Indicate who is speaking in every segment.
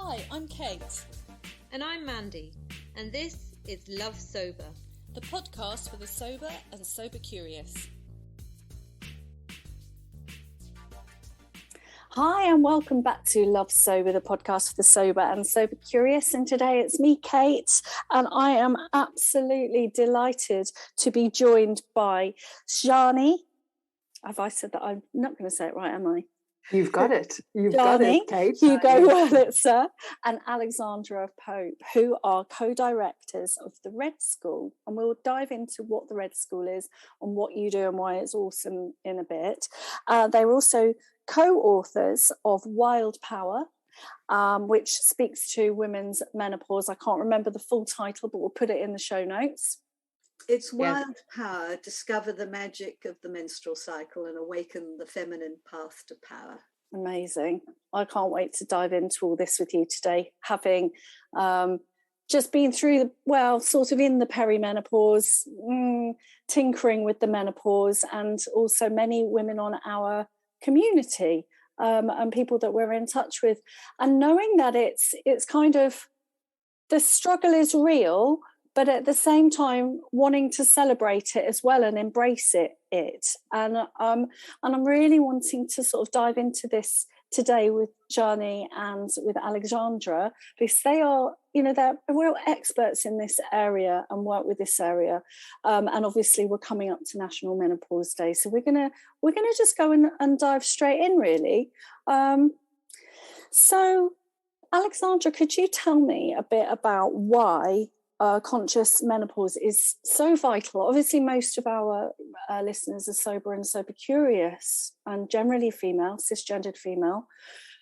Speaker 1: Hi, I'm Kate.
Speaker 2: And I'm Mandy, and this is Love Sober,
Speaker 1: the podcast for the sober and sober curious.
Speaker 3: Hi and welcome back to Love Sober, the podcast for the sober and sober curious. And today it's me, Kate, and I am absolutely delighted to be joined by Sjanie. Have I said that? I'm not going to say it right, am I?
Speaker 4: You've got it. You've
Speaker 3: Sjanie,
Speaker 4: got it, Kate.
Speaker 3: Hugo Wurlitzer and Alexandra Pope, who are co-directors of the Red School. And we'll dive into what the Red School is and what you do and why it's awesome in a bit. They're also co-authors of Wild Power, which speaks to women's menopause. I can't remember the full title, but we'll put it in the show notes.
Speaker 5: It's Wild Power, Discover the Magic of the Menstrual Cycle and Awaken the Feminine Path to Power.
Speaker 3: Amazing. I can't wait to dive into all this with you today, having just been through, sort of in the peri-menopause, tinkering with the menopause, and also many women on our community and people that we're in touch with, and knowing that it's kind of, the struggle is real, but at the same time wanting to celebrate it as well and embrace it. And I'm really wanting to sort of dive into this today with Sjanie and with Alexandra, because they are, they're real experts in this area and work with this area. And obviously we're coming up to National Menopause Day. So we're gonna just go and dive straight in, really. So Alexandra, could you tell me a bit about why conscious menopause is so vital? Obviously, most of our listeners are sober and sober curious, and generally female, cisgendered female.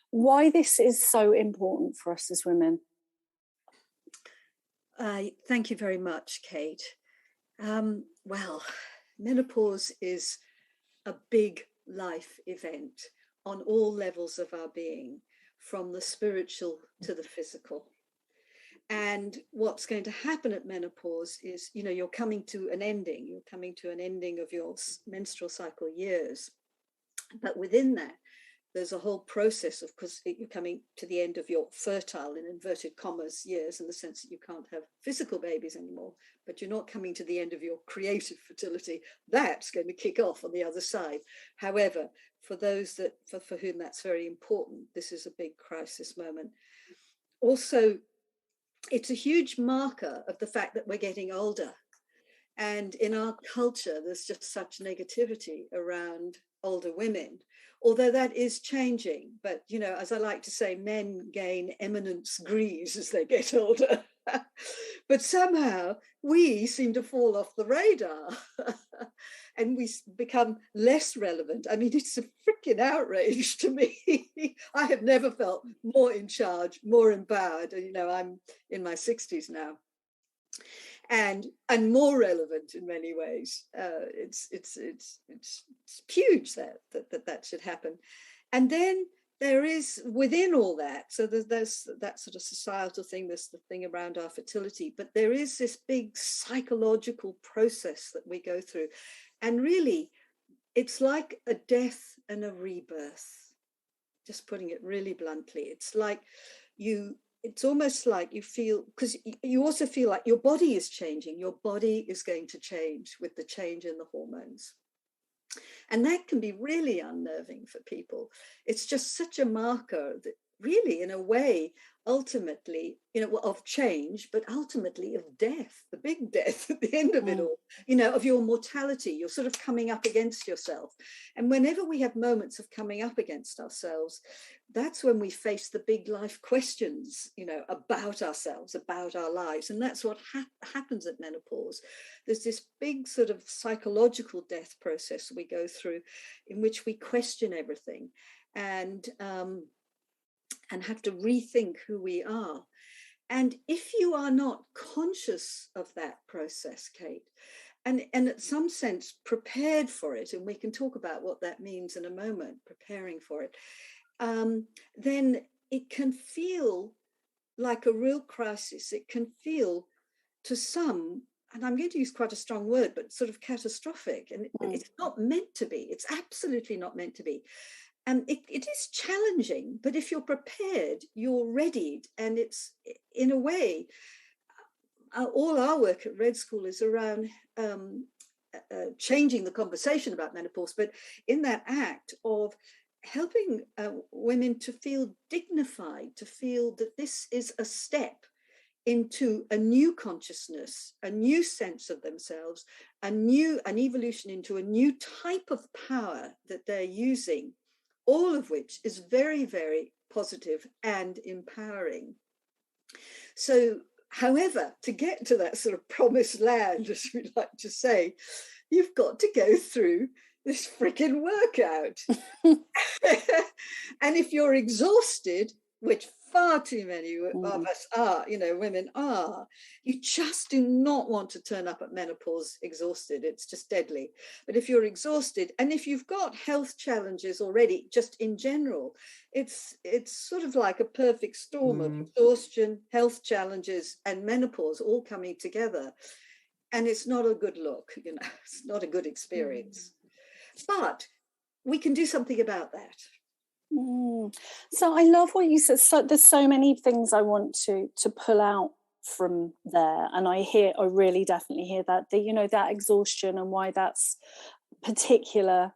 Speaker 3: Why this is so important for us as women?
Speaker 5: Thank you very much, Kate. Menopause is a big life event on all levels of our being, from the spiritual to the physical. And what's going to happen at menopause is, you're coming to an ending. You're coming to an ending of your menstrual cycle years. But within that, there's a whole process of, because you're coming to the end of your fertile, in inverted commas, years, in the sense that you can't have physical babies anymore, but you're not coming to the end of your creative fertility. That's going to kick off on the other side. However, for those that for whom that's very important, this is a big crisis moment. Also, it's a huge marker of the fact that we're getting older. And in our culture, there's just such negativity around older women, although that is changing. But, as I like to say, men gain eminence grise as they get older. But somehow we seem to fall off the radar and we become less relevant. I mean, it's a freaking outrage to me. I have never felt more in charge, more empowered. I'm in my 60s now, and more relevant in many ways. It's huge that should happen. And then there is, within all that, so there's that sort of societal thing, there's the thing around our fertility, but there is this big psychological process that we go through. And really, it's like a death and a rebirth, just putting it really bluntly. It's like it's almost like you feel, because you also feel like your body is changing. Your body is going to change with the change in the hormones. And that can be really unnerving for people. It's just such a marker that really, in a way, ultimately, of change, but ultimately of death, the big death at the end of it all, of your mortality. You're sort of coming up against yourself. And whenever we have moments of coming up against ourselves, that's when we face the big life questions, about ourselves, about our lives. And that's what happens at menopause. There's this big sort of psychological death process we go through, in which we question everything and have to rethink who we are. And if you are not conscious of that process, Kate, and in some sense prepared for it, and we can talk about what that means in a moment, preparing for it, then it can feel like a real crisis. It can feel, to some, and I'm going to use quite a strong word, but sort of catastrophic. And it's not meant to be. It's absolutely not meant to be. And it is challenging, but if you're prepared, you're readied. And it's, in a way, all our work at Red School is around changing the conversation about menopause, but in that act of helping women to feel dignified, to feel that this is a step into a new consciousness, a new sense of themselves, an evolution into a new type of power that they're using, all of which is very, very positive and empowering. So, however, to get to that sort of promised land, as we like to say, you've got to go through this freaking workout. And if you're exhausted, which far too many of us are, women are, you just do not want to turn up at menopause exhausted. It's just deadly. But if you're exhausted, and if you've got health challenges already, just in general, it's sort of like a perfect storm of exhaustion, health challenges, and menopause all coming together. And it's not a good look, it's not a good experience. But we can do something about that.
Speaker 3: So I love what you said. So there's so many things I want to pull out from there, and I really definitely hear that that exhaustion and why that's particularly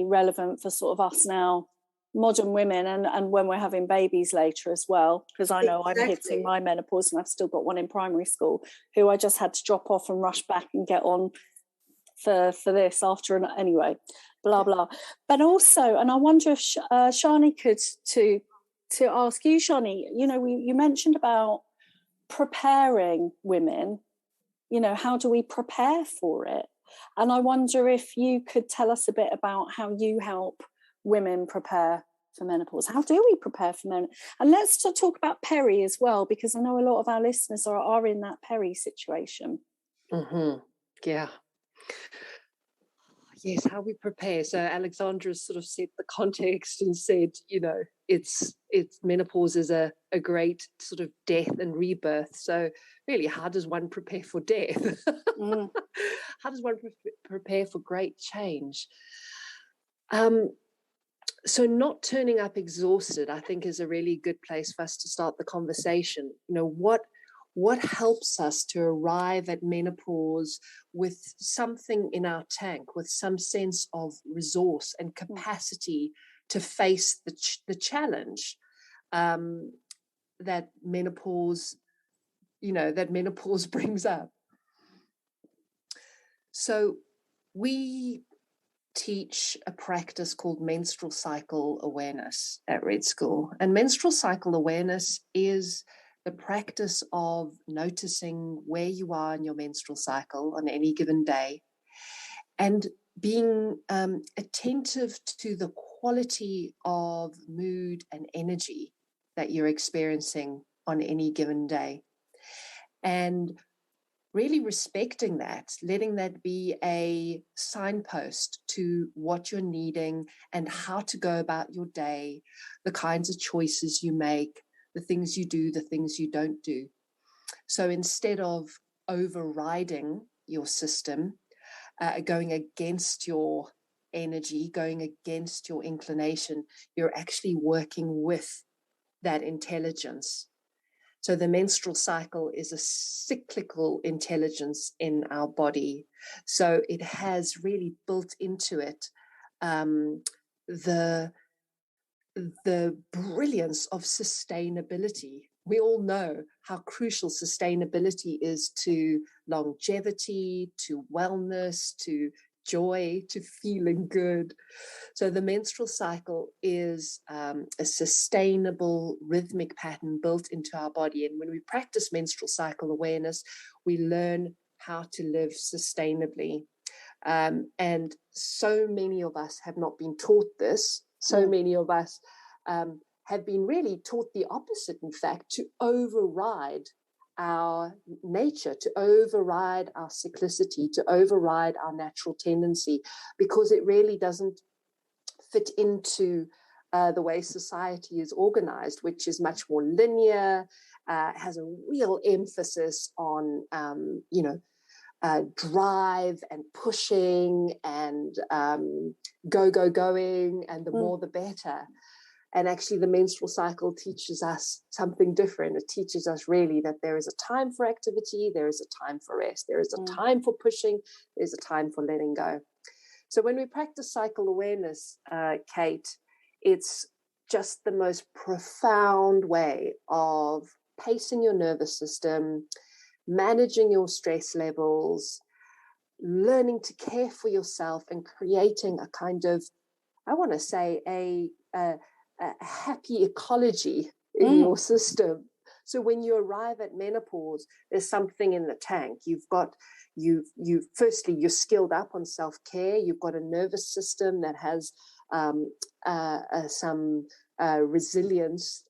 Speaker 3: relevant for sort of us now, modern women, and when we're having babies later as well, because I know I'm hitting my menopause and I've still got one in primary school who I just had to drop off and rush back and get on for this after anyway, blah blah. But also, and I wonder if Sjanie could to ask you, Sjanie, you mentioned about preparing women, how do we prepare for it? And I wonder if you could tell us a bit about how you help women prepare for menopause. How do we prepare for menopause? And let's talk about peri as well, because I know a lot of our listeners are in that peri situation.
Speaker 4: Yeah. Yes, how we prepare. So Alexandra sort of set the context and said, it's menopause is a great sort of death and rebirth. So really, how does one prepare for death? How does one prepare for great change? So not turning up exhausted, I think, is a really good place for us to start the conversation. What helps us to arrive at menopause with something in our tank, with some sense of resource and capacity to face the challenge that menopause, brings up. So we teach a practice called menstrual cycle awareness at Red School. And menstrual cycle awareness is the practice of noticing where you are in your menstrual cycle on any given day and being attentive to the quality of mood and energy that you're experiencing on any given day. And really respecting that, letting that be a signpost to what you're needing and how to go about your day, the kinds of choices you make, the things you do, the things you don't do. So instead of overriding your system, going against your energy, going against your inclination, you're actually working with that intelligence. So the menstrual cycle is a cyclical intelligence in our body. So it has really built into it the brilliance of sustainability. We all know how crucial sustainability is to longevity, to wellness, to joy, to feeling good. So the menstrual cycle is a sustainable rhythmic pattern built into our body. And when we practice menstrual cycle awareness, we learn how to live sustainably. And so many of us have not been taught this. So many of us have been really taught the opposite, in fact, to override our nature, to override our cyclicity, to override our natural tendency, because it really doesn't fit into the way society is organized, which is much more linear, has a real emphasis on, drive and pushing and going, and the more the better. And actually the menstrual cycle teaches us something different. It teaches us really that there is a time for activity, there is a time for rest, there is a time for pushing, there's a time for letting go. So when we practice cycle awareness, Kate, it's just the most profound way of pacing your nervous system, managing your stress levels, learning to care for yourself, and creating a kind of, I want to say, a happy ecology in your system. So when you arrive at menopause, there's something in the tank. Firstly, you're skilled up on self-care. You've got a nervous system that has some resilience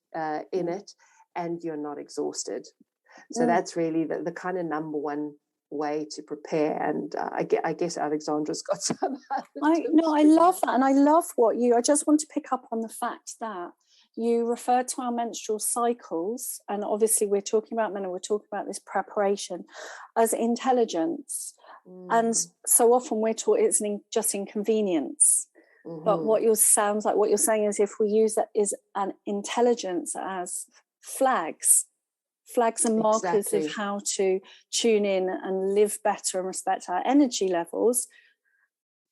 Speaker 4: in it, and you're not exhausted. So that's really the kind of number one way to prepare. And I guess Alexandra's got some.
Speaker 3: I love that. And I just want to pick up on the fact that you refer to our menstrual cycles, and obviously we're talking about men, and we're talking about this preparation as intelligence. And so often we're taught it's just inconvenience. But what you're saying is, if we use that as an intelligence as flags and markers of how to tune in and live better and respect our energy levels,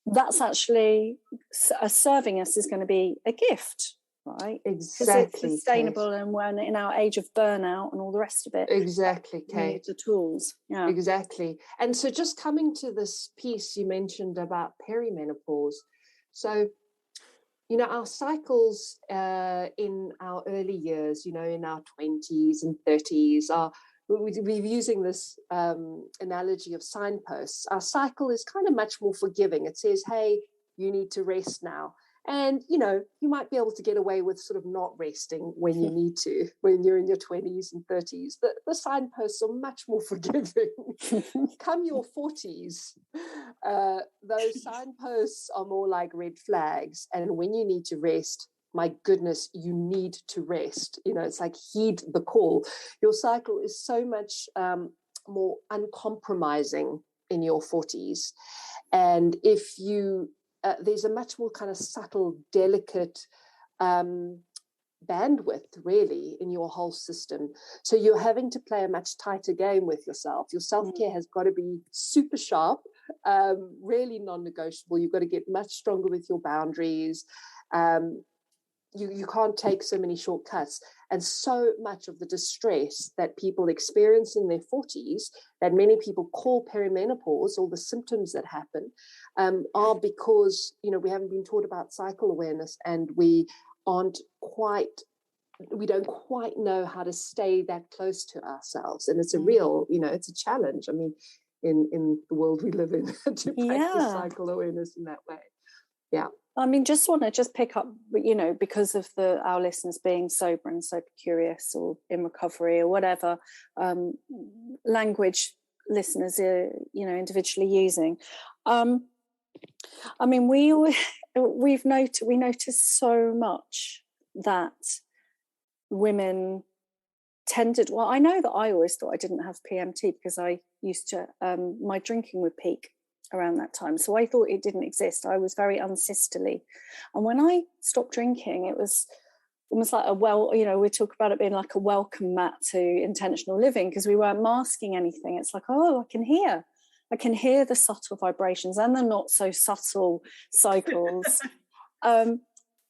Speaker 3: that's actually serving us is going to be a gift, right?
Speaker 4: Exactly.
Speaker 3: Because it's sustainable, Kate. And when in our age of burnout and all the rest of it,
Speaker 4: exactly, Kate,
Speaker 3: we need the tools. Yeah,
Speaker 4: exactly. And so, just coming to this piece you mentioned about peri-menopause, so. Our cycles in our early years, in our 20s and 30s, we're using this analogy of signposts. Our cycle is kind of much more forgiving. It says, hey, you need to rest now. And, you might be able to get away with sort of not resting when you need to, when you're in your 20s and 30s. The signposts are much more forgiving. Come your 40s, those signposts are more like red flags. And when you need to rest, my goodness, you need to rest. It's like heed the call. Your cycle is so much more uncompromising in your 40s. And if you there's a much more kind of subtle, delicate bandwidth, really, in your whole system. So you're having to play a much tighter game with yourself. Your self-care has got to be super sharp, really non-negotiable. You've got to get much stronger with your boundaries. You can't take so many shortcuts. And so much of the distress that people experience in their 40s, that many people call perimenopause, all the symptoms that happen, are because, we haven't been taught about cycle awareness, and we don't quite know how to stay that close to ourselves. And it's a real, it's a challenge. I mean, in the world we live in, to practice cycle awareness in that way. Yeah.
Speaker 3: I mean, just want to pick up, because of our listeners being sober and sober curious, or in recovery, or whatever language listeners are, individually using. I mean, we notice so much that women tended. Well, I know that I always thought I didn't have PMT because I used to. My drinking would peak around that time, so I thought it didn't exist. I was very unsisterly, and when I stopped drinking, it was almost like we talk about it being like a welcome mat to intentional living, because we weren't masking anything. It's like, I can hear the subtle vibrations and the not so subtle cycles. And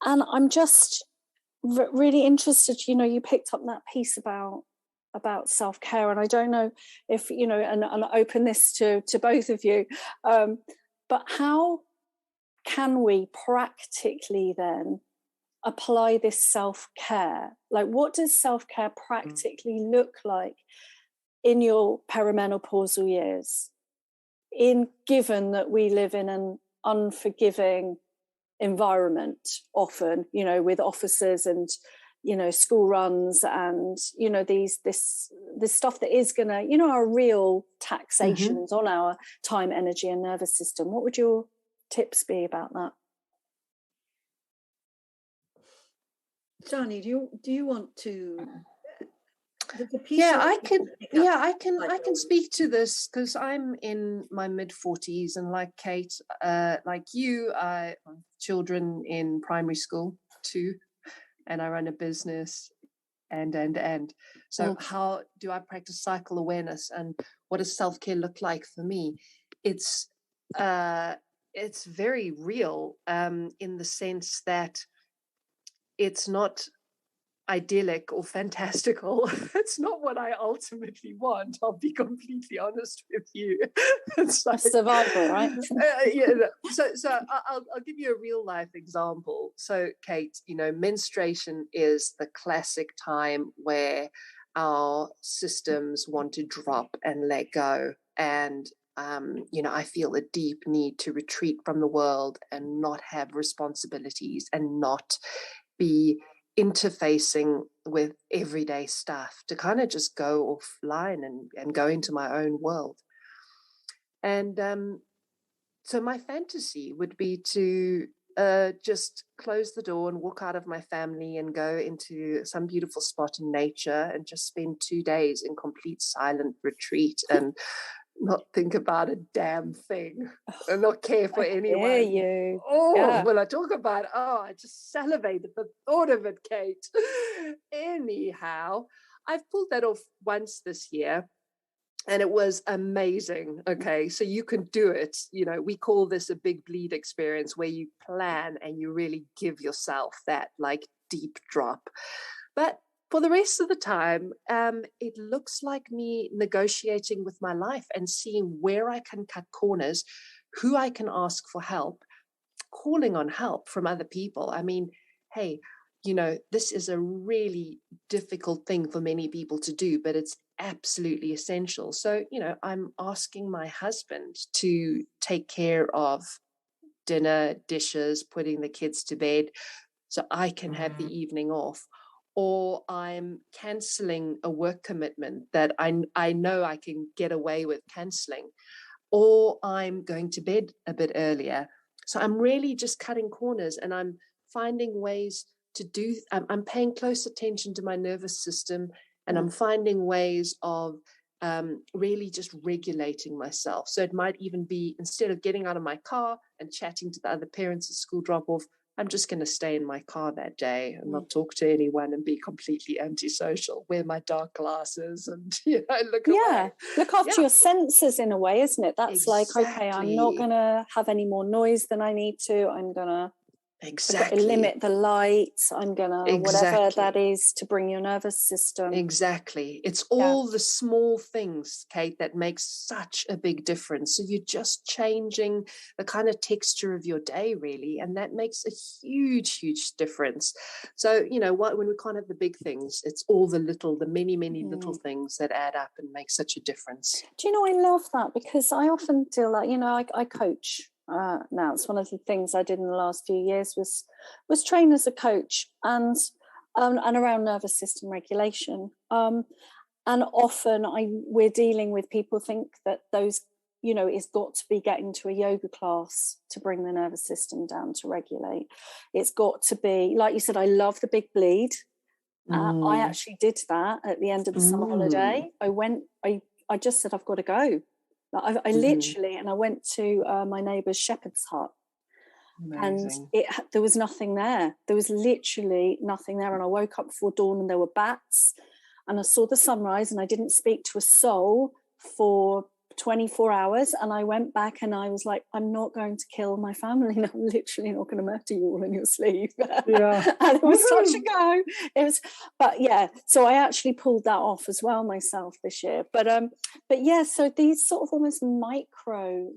Speaker 3: I'm just really interested, you picked up that piece about self-care, and I don't know if and I'll open this to both of you, but how can we practically then apply this self-care? Like, what does self-care practically look like in your perimenopausal years, given that we live in an unforgiving environment often, with officers and school runs, and this stuff that is gonna, our real taxations on our time, energy and nervous system. What would your tips be about that?
Speaker 5: Sjanie, do you want to There's a piece
Speaker 4: Yeah,
Speaker 5: of
Speaker 4: I
Speaker 5: it
Speaker 4: can.
Speaker 5: to pick up.
Speaker 4: Yeah, I can speak to this because I'm in my mid-40s, and like Kate, like you, I have children in primary school too, and I run a business, and. So how do I practice cycle awareness, and what does self-care look like for me? It's very real, in the sense that it's not idyllic or fantastical. It's not what I ultimately want. I'll be completely honest with you. It's like,
Speaker 3: survival, right?
Speaker 4: yeah. So I'll give you a real life example. So, Kate, menstruation is the classic time where our systems want to drop and let go, and I feel a deep need to retreat from the world and not have responsibilities and not be interfacing with everyday stuff, to kind of just go offline and go into my own world. And so my fantasy would be to just close the door and walk out of my family and go into some beautiful spot in nature and just spend 2 days in complete silent retreat and not think about a damn thing and not care for anyone.
Speaker 3: Hear you.
Speaker 4: Oh,
Speaker 3: yeah.
Speaker 4: When I talk about, I just salivate at the thought of it, Kate. Anyhow, I've pulled that off once this year, and it was amazing. Okay, so you can do it. We call this a big bleed experience, where you plan and you really give yourself that like deep drop. But for the rest of the time, it looks like me negotiating with my life and seeing where I can cut corners, who I can ask for help, calling on help from other people. I mean, hey, this is a really difficult thing for many people to do, but it's absolutely essential. So, I'm asking my husband to take care of dinner, dishes, putting the kids to bed, so I can have the evening off. Or I'm canceling a work commitment that I know I can get away with canceling. Or I'm going to bed a bit earlier. So I'm really just cutting corners, and I'm finding ways to do, I'm paying close attention to my nervous system, and I'm finding ways of really just regulating myself. So it might even be, instead of getting out of my car and chatting to the other parents at school drop-off, I'm just going to stay in my car that day and not talk to anyone and be completely antisocial, wear my dark glasses and, look away.
Speaker 3: Look after your senses in a way, isn't it? That's
Speaker 4: exactly.
Speaker 3: like, okay, I'm not going to have any more noise than I need to. I'm going to limit the lights. I'm going to, whatever that is, to bring your nervous system.
Speaker 4: Exactly. It's all the small things, Kate, that makes such a big difference. So you're just changing the kind of texture of your day, really, and that makes a huge, huge difference. So, when we can't have the big things, it's all the many, many little things that add up and make such a difference.
Speaker 3: Do you know, I love that, because I often feel like, I coach. Now it's one of the things I did in the last few years was train as a coach and around nervous system regulation, and often we're dealing with people think that those it's got to be getting to a yoga class to bring the nervous system down to regulate. It's got to be, like you said, I love the big bleed. I actually did that at the end of the summer holiday. I just said, I've got to go. I literally, and I went to my neighbour's shepherd's hut. Amazing. And there was nothing there. There was literally nothing there. And I woke up before dawn and there were bats, and I saw the sunrise, and I didn't speak to a soul for 24 hours. And I went back and I was like, I'm not going to kill my family. And I'm literally not going to murder you all in your sleep. Yeah. And it was such a go. So I actually pulled that off as well myself this year. But yeah, so these sort of almost micro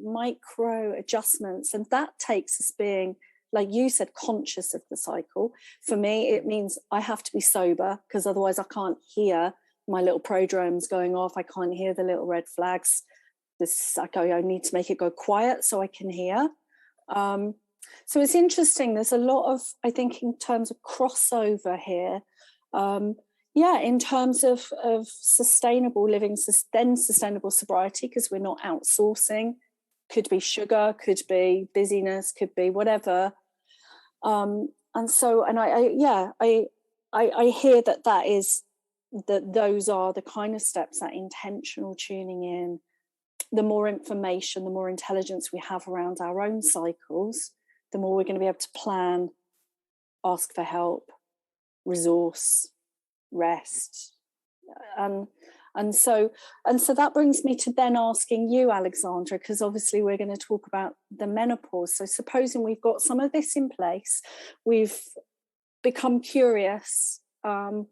Speaker 3: adjustments, and that takes us being, like you said, conscious of the cycle. For me, it means I have to be sober, because otherwise I can't hear my little prodromes going off. I can't hear the little red flags. I need to make it go quiet so I can hear. So it's interesting. There's a lot of, I think, in terms of crossover here. In terms of sustainable living, then sustainable sobriety, because we're not outsourcing. Could be sugar, could be busyness, could be whatever. I hear that is that those are the kind of steps, that intentional tuning in. The more information, the more intelligence we have around our own cycles, the more we're going to be able to plan, ask for help, resource, rest. And so that brings me to then asking you, Alexandra, because obviously we're going to talk about the menopause. So supposing we've got some of this in place, we've become curious out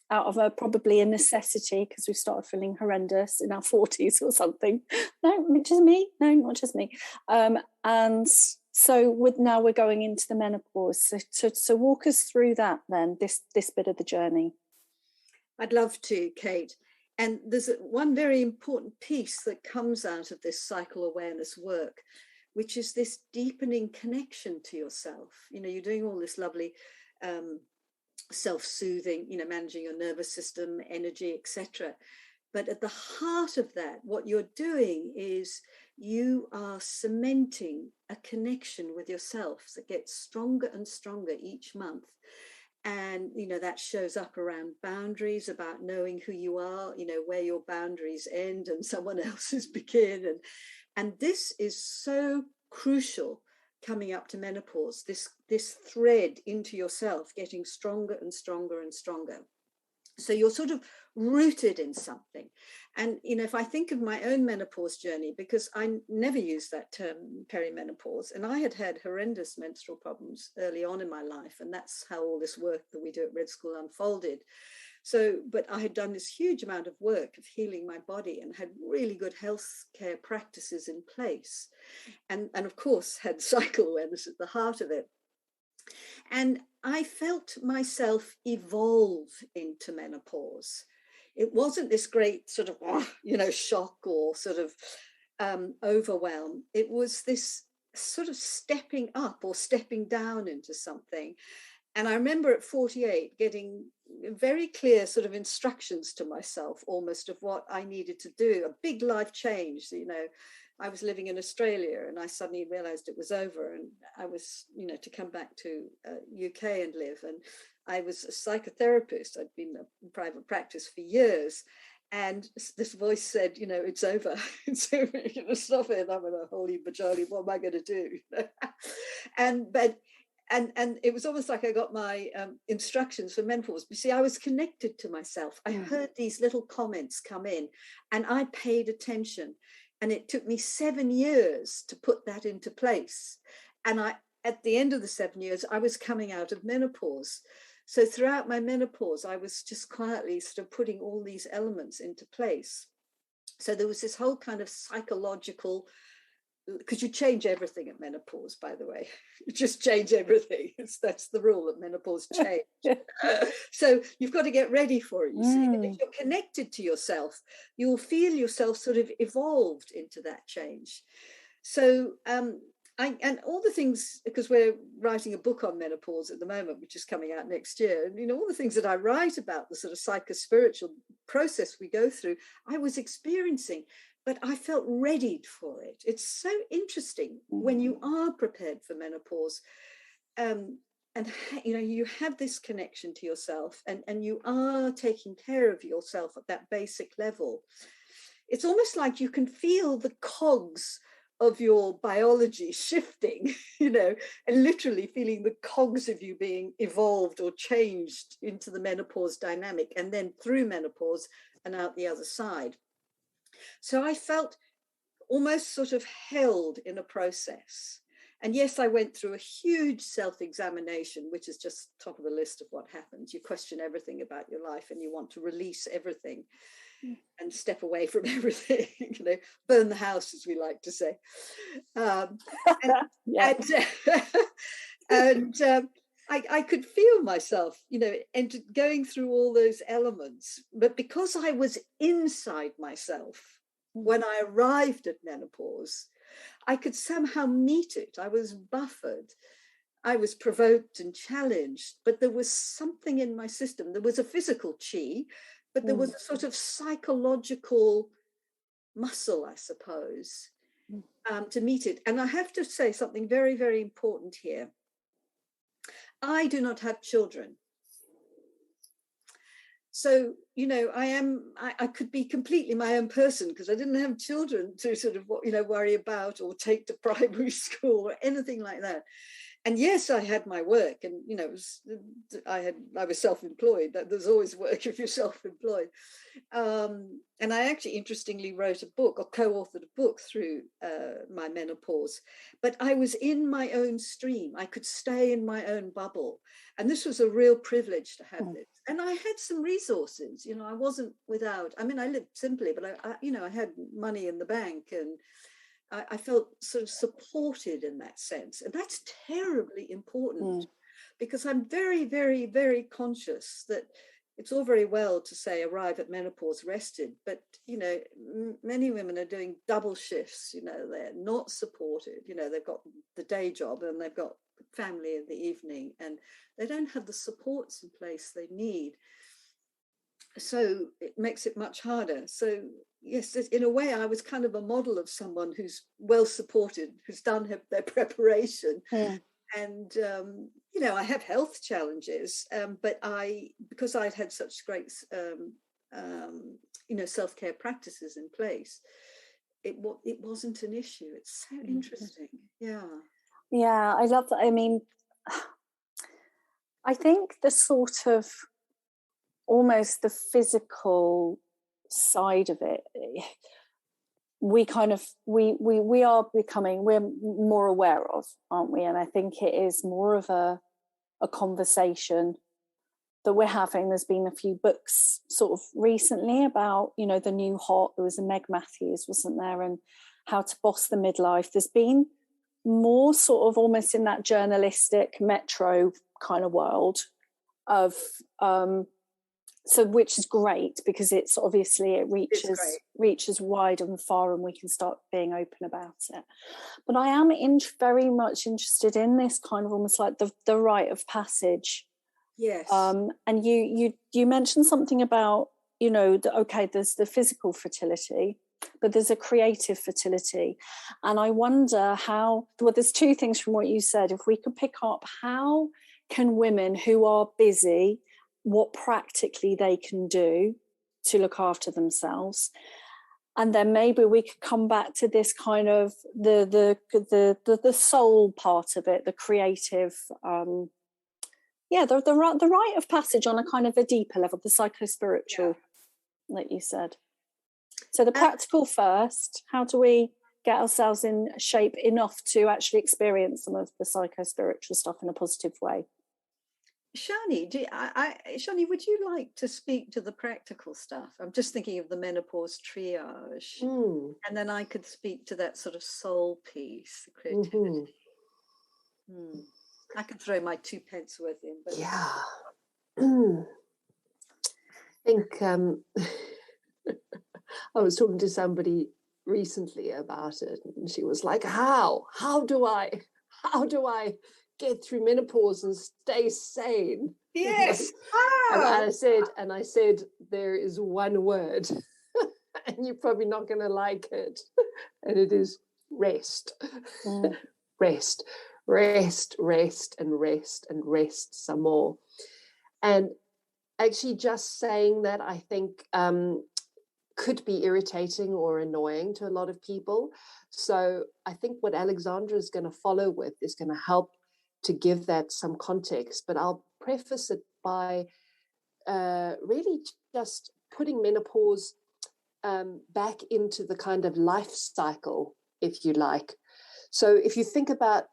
Speaker 3: of probably a necessity, because we've started feeling horrendous in our 40s or something. No, just me. No, not just me. And so now we're going into the menopause. So walk us through that then, this bit of the journey.
Speaker 5: I'd love to, Kate. And there's one very important piece that comes out of this cycle awareness work, which is this deepening connection to yourself. You know, you're doing all this lovely self-soothing, you know, managing your nervous system, energy, etc. But at the heart of that, what you're doing is you are cementing a connection with yourself that gets stronger and stronger each month. And, you know, that shows up around boundaries, about knowing who you are, you know, where your boundaries end and someone else's begin. And this is so crucial coming up to menopause, this thread into yourself getting stronger and stronger and stronger. So you're sort of rooted in something. And, you know, if I think of my own menopause journey, because I never used that term peri-menopause, and I had horrendous menstrual problems early on in my life. And that's how all this work that we do at Red School unfolded. So, but I had done this huge amount of work of healing my body and had really good health care practices in place. And of course, had cycle awareness at the heart of it. And I felt myself evolve into menopause. It wasn't this great sort of, you know, shock or sort of overwhelm. It was this sort of stepping up or stepping down into something. And I remember at 48 getting very clear sort of instructions to myself, almost, of what I needed to do, a big life change. You know, I was living in Australia and I suddenly realized it was over, and I was, you know, to come back to UK and live. And I was a psychotherapist. I'd been in private practice for years. And this voice said, you know, it's over. It's over. You're going to stop it. I'm going to, holy bajoli, what am I going to do? And it was almost like I got my instructions for menopause. You see, I was connected to myself. I heard these little comments come in and I paid attention. And it took me 7 years to put that into place. And at the end of the 7 years, I was coming out of menopause. So throughout my menopause, I was just quietly sort of putting all these elements into place. So there was this whole kind of psychological, because you change everything at menopause, by the way. You just change everything. That's the rule at menopause, change. So you've got to get ready for it, you see. And if you're connected to yourself, you'll feel yourself sort of evolved into that change. So and all the things, because we're writing a book on menopause at the moment, which is coming out next year, and, you know, all the things that I write about, the sort of psychospiritual process we go through, I was experiencing. But I felt readied for it. It's so interesting when you are prepared for menopause, and you know, you have this connection to yourself, and you are taking care of yourself at that basic level. It's almost like you can feel the cogs of your biology shifting, you know, and literally feeling the cogs of you being evolved or changed into the menopause dynamic, and then through menopause and out the other side. So I felt almost sort of held in a process. And yes, I went through a huge self-examination, which is just top of the list of what happens. You question everything about your life and you want to release everything and step away from everything, you know, burn the house, as we like to say. I could feel myself, you know, and going through all those elements. But because I was inside myself when I arrived at menopause, I could somehow meet it. I was buffered. I was provoked and challenged, but there was something in my system. There was a physical chi, but there was a sort of psychological muscle, I suppose, to meet it. And I have to say something very, very important here. I do not have children. So, I could be completely my own person because I didn't have children to sort of, worry about or take to primary school or anything like that. And yes, I had my work, and I was self-employed. There's always work if you're self-employed. And I actually interestingly wrote a book, or co-authored a book through my menopause. But I was in my own stream. I could stay in my own bubble, and this was a real privilege to have this. And I had some resources. I wasn't without. I mean, I lived simply, but I had money in the bank, and I felt sort of supported in that sense. And that's terribly important because I'm very, very, very conscious that it's all very well to say arrive at menopause rested, but, many women are doing double shifts, they're not supported, they've got the day job and they've got family in the evening, and they don't have the supports in place they need. So it makes it much harder. So yes, in a way, I was kind of a model of someone who's well supported, who's done their preparation. And, I have health challenges, but because I'd had such great, self-care practices in place, it wasn't an issue. It's so interesting. Yeah.
Speaker 3: Yeah, I love that. I mean, I think the sort of almost the physical side of it, we're more aware of, aren't we? And I think it is more of a conversation that we're having. There's been a few books sort of recently about, the new hot. There was a Meg Matthews, wasn't there? And how to boss the midlife. There's been more sort of almost in that journalistic metro kind of world of so which is great because it's obviously it reaches wide and far, and we can start being open about it. But I am very much interested in this kind of almost like the rite of passage.
Speaker 5: Yes.
Speaker 3: And you mentioned something about there's the physical fertility, but there's a creative fertility, and I wonder there's two things from what you said. If we could pick up, how can women who are busy, what practically they can do to look after themselves, and then maybe we could come back to this kind of the soul part of it, the creative, the rite of passage on a kind of a deeper level, the psycho-spiritual that you said. So the practical first, how do we get ourselves in shape enough to actually experience some of the psycho-spiritual stuff in a positive way?
Speaker 5: Sjanie, Sjanie, would you like to speak to the practical stuff? I'm just thinking of the menopause triage, and then I could speak to that sort of soul piece, the creativity. I could throw my 2 pence worth in. But
Speaker 4: I think I was talking to somebody recently about it, and she was like, how do I get through menopause and stay sane?
Speaker 5: Yes.
Speaker 4: And I said there is one word and you're probably not going to like it, and it is rest. rest and rest some more. And actually just saying that, I think could be irritating or annoying to a lot of people. So I think what Alexandra is going to follow with is going to help to give that some context, but I'll preface it by really just putting menopause back into the kind of life cycle, if you like. So if you think about,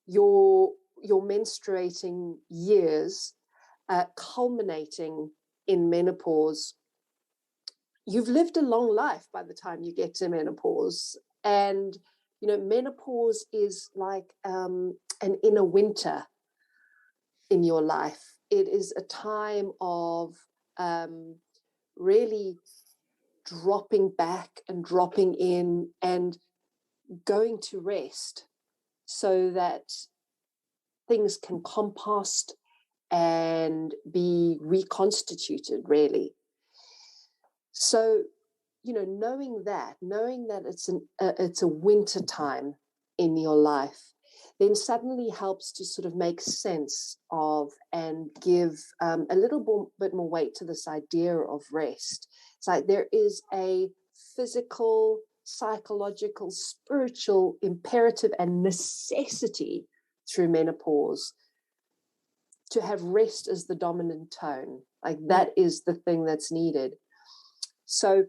Speaker 4: your menstruating years culminating in menopause, you've lived a long life by the time you get to menopause. And, menopause is like an inner winter in your life. It is a time of really dropping back and dropping in and going to rest so that things can compost and be reconstituted, really. So, knowing that it's a winter time in your life, then suddenly helps to sort of make sense of and give a little bit more weight to this idea of rest. It's like there is a physical, psychological, spiritual imperative and necessity through menopause to have rest as the dominant tone. Like that is the thing that's needed. So,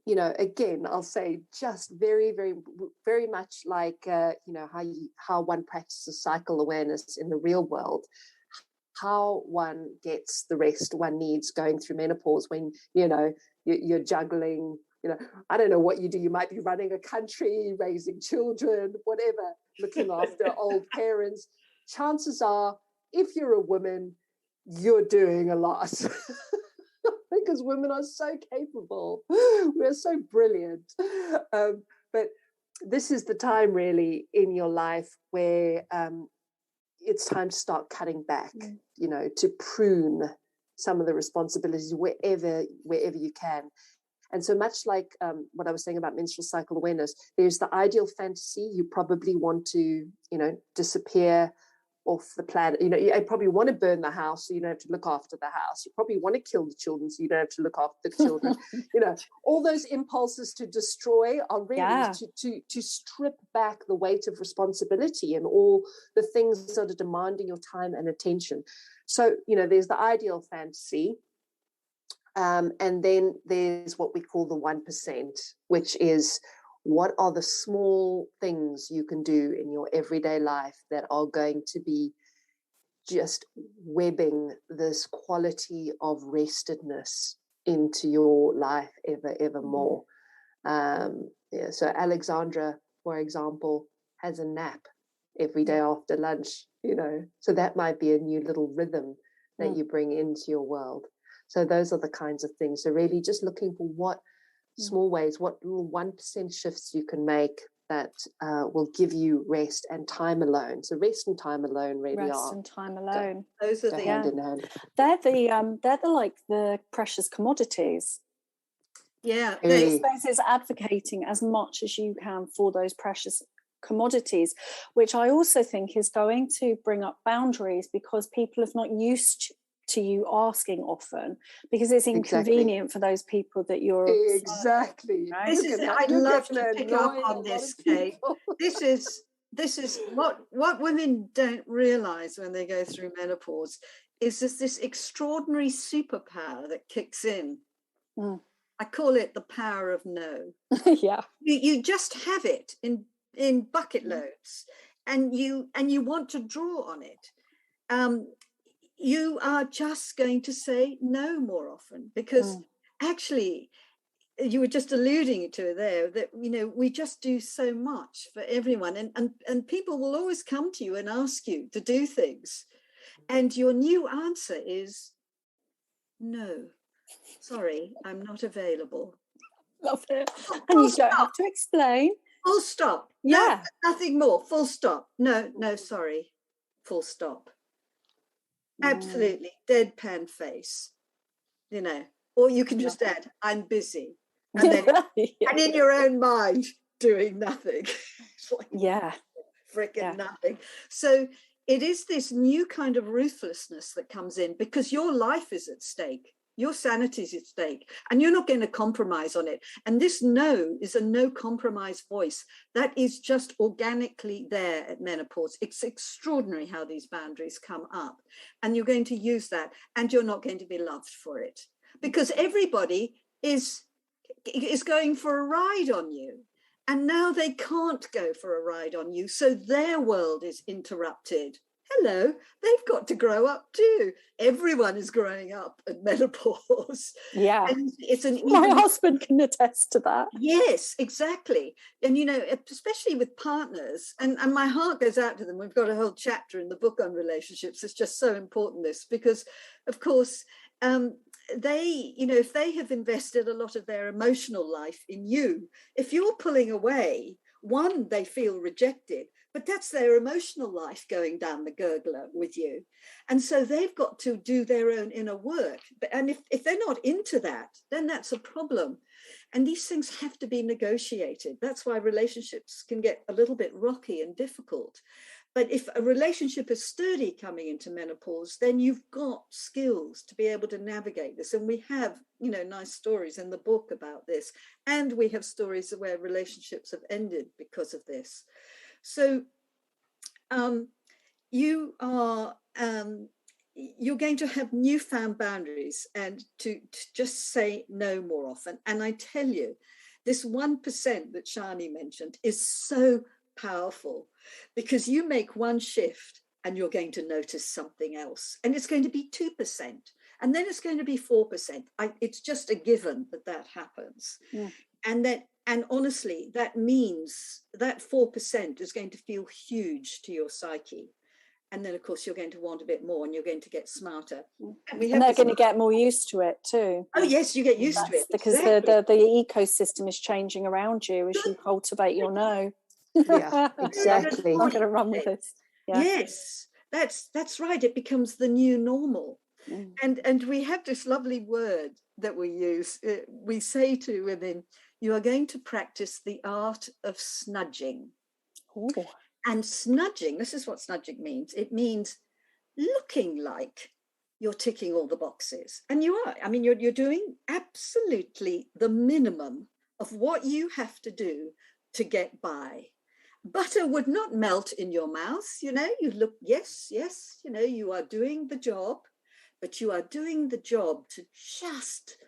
Speaker 4: you know, again, I'll say just very, very, very much like, you know, how one practices cycle awareness in the real world, how one gets the rest one needs going through menopause when, you know, you're juggling, you know, I don't know what you do. You might be running a country, raising children, whatever, looking after old parents. Chances are, if you're a woman, you're doing a lot. Because women are so capable. We're so brilliant. But this is the time really in your life where it's time to start cutting back, you know, to prune some of the responsibilities wherever you can. And so much like what I was saying about menstrual cycle awareness, there's the ideal fantasy. You probably want to, you know, disappear off the planet. You know, you probably want to burn the house so you don't have to look after the house. You probably want to kill the children so you don't have to look after the children. You know, all those impulses to destroy are really to strip back the weight of responsibility and all the things that are demanding your time and attention. So, you know, there's the ideal fantasy. And then there's what we call the 1%, which is what are the small things you can do in your everyday life that are going to be just webbing this quality of restedness into your life ever more. So Alexandra, for example, has a nap every day after lunch, you know, so that might be a new little rhythm that you bring into your world. So those are the kinds of things. So really just looking for what small ways, what little 1% shifts you can make that will give you rest and time alone. So rest and time alone really
Speaker 3: rest and time alone.
Speaker 5: Those are the
Speaker 4: hand in hand.
Speaker 3: They're the like the precious commodities.
Speaker 5: Yeah,
Speaker 3: I suppose it's advocating as much as you can for those precious commodities, which I also think is going to bring up boundaries because people have not used to you asking often because it's inconvenient for those people that you're
Speaker 4: exactly
Speaker 5: right? I'd love to pick up on this, Kate. This is what women don't realize when they go through menopause is this extraordinary superpower that kicks in. I call it the power of no. You just have it in bucket loads and you want to draw on it. You are just going to say no more often because actually you were just alluding to it there that, you know, we just do so much for everyone and people will always come to you and ask you to do things. And your new answer is no, sorry, I'm not available.
Speaker 3: Love it. And you don't have to explain.
Speaker 5: Full stop.
Speaker 3: Yeah.
Speaker 5: No, nothing more. Full stop. No, sorry. Full stop. Absolutely. Deadpan face. You know. Or you can just add, I'm busy. And then and in your own mind, doing nothing. Freaking nothing. So it is this new kind of ruthlessness that comes in because your life is at stake. Your sanity is at stake and you're not going to compromise on it. And this no is a no compromise voice that is just organically there at menopause. It's extraordinary how these boundaries come up and you're going to use that and you're not going to be loved for it because everybody is going for a ride on you. And now they can't go for a ride on you. So their world is interrupted. Hello, they've got to grow up too. Everyone is growing up at menopause.
Speaker 3: Yeah.
Speaker 5: And it's
Speaker 3: my husband can attest to that.
Speaker 5: Yes, exactly. And, you know, especially with partners, and my heart goes out to them. We've got a whole chapter in the book on relationships. It's just so important, this, because, of course, they, you know, if they have invested a lot of their emotional life in you, if you're pulling away one, they feel rejected, but that's their emotional life going down the gurgler with you. And so they've got to do their own inner work. And if they're not into that, then that's a problem. And these things have to be negotiated. That's why relationships can get a little bit rocky and difficult. But if a relationship is sturdy coming into menopause, then you've got skills to be able to navigate this. And we have, nice stories in the book about this. And we have stories where relationships have ended because of this. So you're going to have newfound boundaries and to just say no more often. And I tell you, this 1% that Sjanie mentioned is so powerful, because you make one shift and you're going to notice something else, and it's going to be 2%, and then it's going to be 4%. It's just a given that happens. Yeah. And honestly, that means that 4% is going to feel huge to your psyche. And then, of course, you're going to want a bit more, and you're going to get smarter.
Speaker 3: And they're going to get more used to it too.
Speaker 5: Oh, yes, you get used to it.
Speaker 3: Because the ecosystem is changing around you as you cultivate your no.
Speaker 4: Yeah, exactly.
Speaker 3: I'm going to run with this. Yeah.
Speaker 5: Yes, that's right. It becomes the new normal. And we have this lovely word that we use. We say to women, you are going to practice the art of snudging.
Speaker 3: Ooh.
Speaker 5: And snudging, this is what snudging means. It means looking like you're ticking all the boxes. And you are. I mean, you're doing absolutely the minimum of what you have to do to get by. Butter would not melt in your mouth. You look, yes, you are doing the job, but you are doing the job to just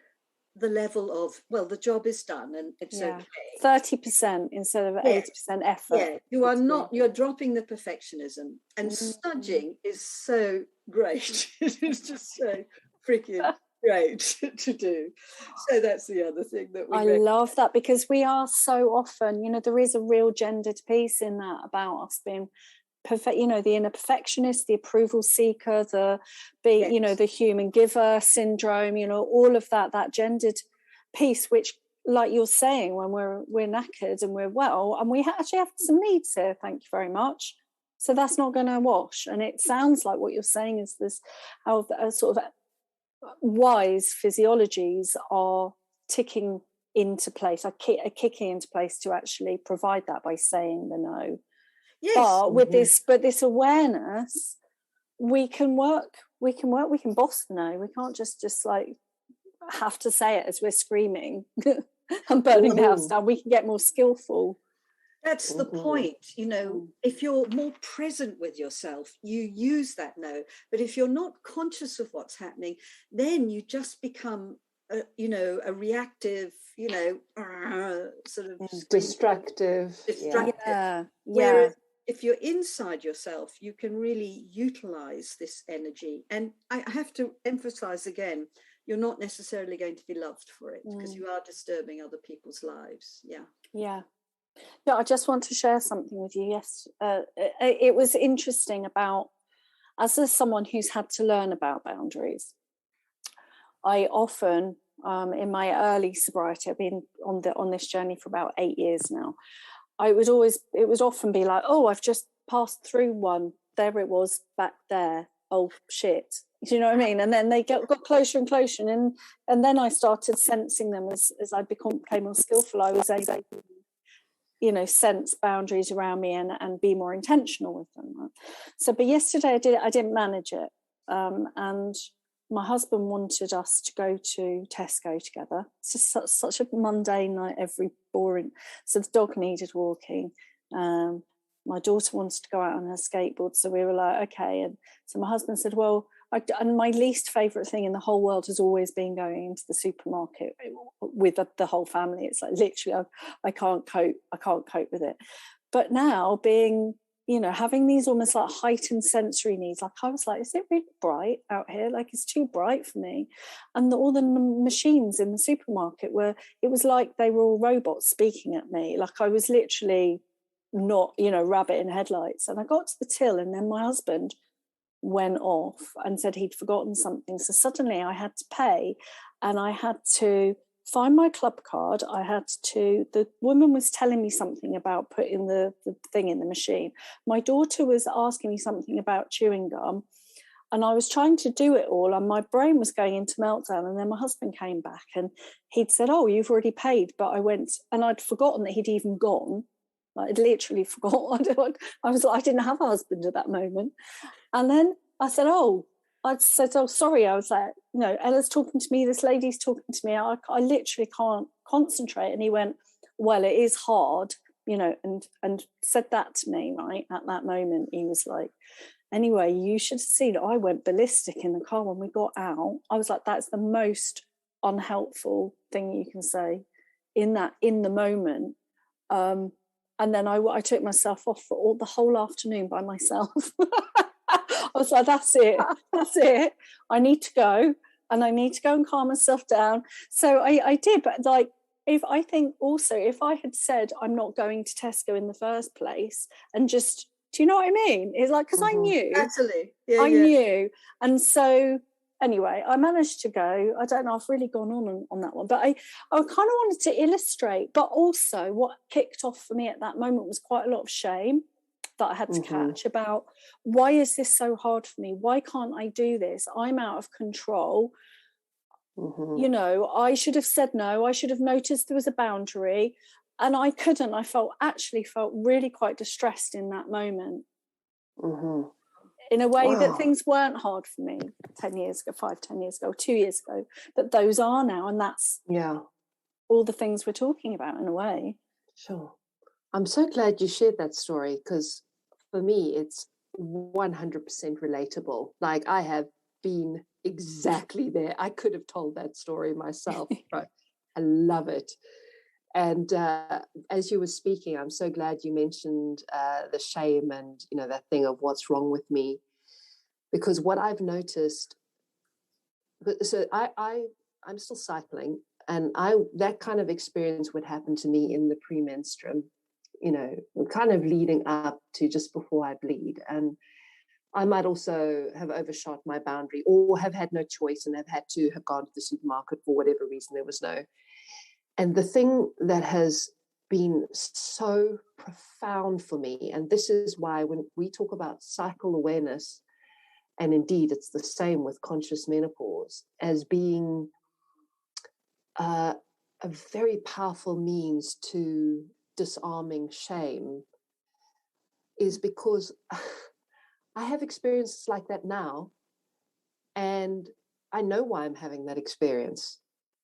Speaker 5: the level of, well, the job is done and it's okay.
Speaker 3: 30% instead of 80% effort.
Speaker 5: Yeah, you are not, you're dropping the perfectionism. And snudging is so great. It is just so freaking great to do. So that's the other thing that we
Speaker 3: love that, because we are so often, there is a real gendered piece in that about us being perfect, the inner perfectionist, the approval seeker, the human giver syndrome, all of that gendered piece, which, like you're saying, when we're knackered and we're well, and we actually have some needs here, thank you very much, so that's not going to wash. And it sounds like what you're saying is this, how a sort of wise physiologies are ticking into place, are kicking into place to actually provide that by saying the no. Yes. But with this awareness, we can boss the no. We can't just like have to say it as we're screaming and burning the house down. We can get more skillful.
Speaker 5: That's the point. If you're more present with yourself, you use that no. But if you're not conscious of what's happening, then you just become a reactive, sort of
Speaker 4: destructive.
Speaker 5: Yeah. Whereas if you're inside yourself, you can really utilize this energy. And I have to emphasize again, you're not necessarily going to be loved for it, because you are disturbing other people's lives. Yeah,
Speaker 3: I just want to share something with you. Yes, it was interesting about, as someone who's had to learn about boundaries, I often, in my early sobriety, I've been on this journey for about 8 years now, it would often be like, oh, I've just passed through one, there it was back there, oh shit, do you know what I mean? And then they got closer and closer, and then I started sensing them as I became more skillful. I was able to sense boundaries around me and be more intentional with them. So, but yesterday I didn't manage it, and my husband wanted us to go to Tesco together. It's just such a mundane night, boring. So the dog needed walking. My daughter wanted to go out on her skateboard, so we were like, okay. And so my husband said, well, and my least favourite thing in the whole world has always been going into the supermarket with the whole family. It's like literally, I can't cope with it. But now being, having these almost like heightened sensory needs, like I was like, is it really bright out here? Like it's too bright for me. And all the machines in the supermarket it was like they were all robots speaking at me. Like I was literally not, rabbit in headlights. And I got to the till, and then my husband went off and said he'd forgotten something. So suddenly I had to pay, and I had to find my club card. The woman was telling me something about putting the thing in the machine. My daughter was asking me something about chewing gum, and I was trying to do it all, and my brain was going into meltdown. And then my husband came back and he'd said, "Oh, you've already paid." But I went, and I'd forgotten that he'd even gone. I'd literally forgot. I didn't have a husband at that moment. And then I said, "Oh," sorry. I was like, Ella's talking to me. This lady's talking to me. I literally can't concentrate. And he went, "Well, it is hard, and said that to me, right? At that moment, he was like, anyway, you should have seen, I went ballistic in the car when we got out. I was like, that's the most unhelpful thing you can say in the moment. And then I took myself off for the whole afternoon by myself. I was like, that's it. I need to go, and I need to go and calm myself down. So I did, but like, if I had said I'm not going to Tesco in the first place, and just, do you know what I mean? It's like, because I knew.
Speaker 5: Absolutely.
Speaker 3: I knew. And so anyway, I managed to go. I don't know, I've really gone on that one. But I kind of wanted to illustrate, but also what kicked off for me at that moment was quite a lot of shame that I had to catch about, why is this so hard for me? Why can't I do this? I'm out of control. I should have said no. I should have noticed there was a boundary. And I couldn't. I felt really quite distressed in that moment. In a way that things weren't hard for me 10 years ago, 10 years ago, 2 years ago, but those are now. And that's all the things we're talking about in a way.
Speaker 4: Sure. I'm so glad you shared that story, because for me, it's 100% relatable. Like, I have been exactly there. I could have told that story myself, but I love it. And as you were speaking, I'm so glad you mentioned the shame and, that thing of what's wrong with me. Because what I've noticed, so I'm still cycling, and that kind of experience would happen to me in the premenstruum, kind of leading up to just before I bleed. And I might also have overshot my boundary, or have had no choice and have had to have gone to the supermarket for whatever reason. There was no. And the thing that has been so profound for me, and this is why when we talk about cycle awareness, and indeed it's the same with conscious menopause, as being a very powerful means to disarming shame, is because I have experiences like that now, and I know why I'm having that experience.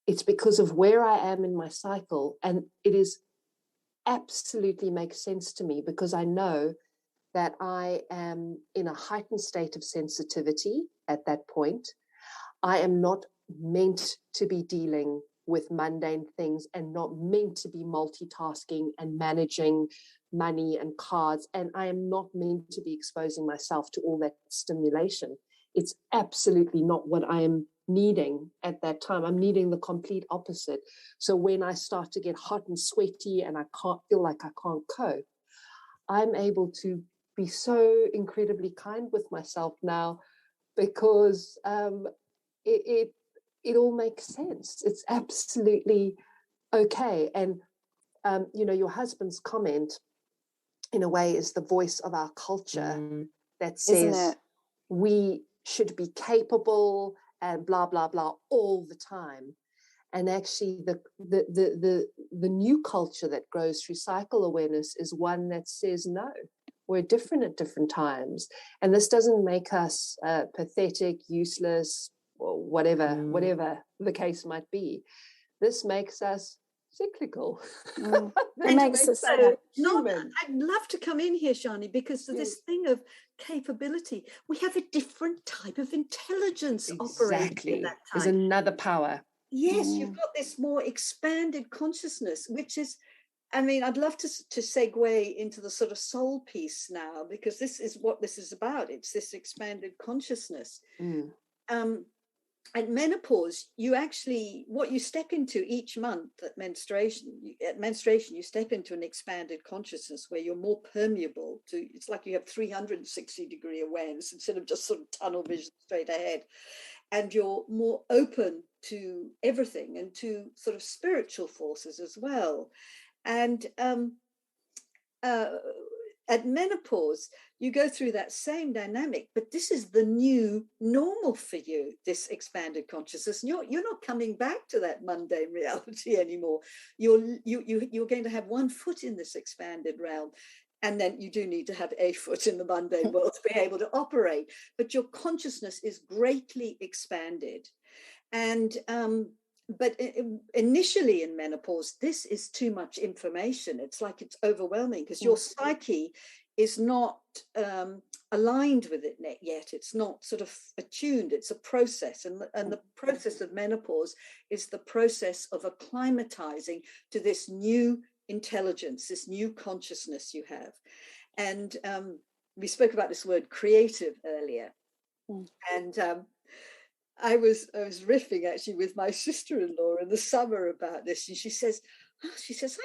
Speaker 4: It's because of where I am in my cycle, and it is absolutely makes sense to me, because I know that I am in a heightened state of sensitivity at that point. I am not meant to be dealing with mundane things, and not meant to be multitasking and managing money and cards, and I am not meant to be exposing myself to all that stimulation. It's absolutely not what I am needing at that time. I'm needing the complete opposite. So when I start to get hot and sweaty and I can't feel like I can't cope, I'm able to be so incredibly kind with myself now, because it all makes sense. It's absolutely okay. And your husband's comment, in a way, is the voice of our culture that says we should be capable and blah blah blah all the time. And actually the new culture that grows through cycle awareness is one that says no, we're different at different times, and this doesn't make us pathetic, useless, or whatever the case might be. This makes us cyclical.
Speaker 3: It makes us so
Speaker 5: human. I'd love to come in here, Sjanie, because of this thing of capability. We have a different type of intelligence operating at that time.
Speaker 4: There's another power.
Speaker 5: Yes, you've got this more expanded consciousness, which is, I'd love to segue into the sort of soul piece now, because this is what this is about. It's this expanded consciousness. At menopause, you actually, what you step into each month at menstruation, you step into an expanded consciousness where you're more permeable to, it's like you have 360-degree awareness instead of just sort of tunnel vision straight ahead. and you're more open to everything and to sort of spiritual forces as well. And at menopause, you go through that same dynamic, but this is the new normal for you, this expanded consciousness. And you're not coming back to that mundane reality anymore. You're going to have one foot in this expanded realm. And then you do need to have a foot in the mundane world to be able to operate. But your consciousness is greatly expanded. And but initially in menopause, this is too much information. It's like it's overwhelming because your psyche is not aligned with it yet. It's not sort of attuned. It's a process. And the process of menopause is the process of acclimatizing to this new intelligence, this new consciousness you have. And we spoke about this word creative earlier. And I was riffing actually with my sister-in-law in the summer about this, and she says, I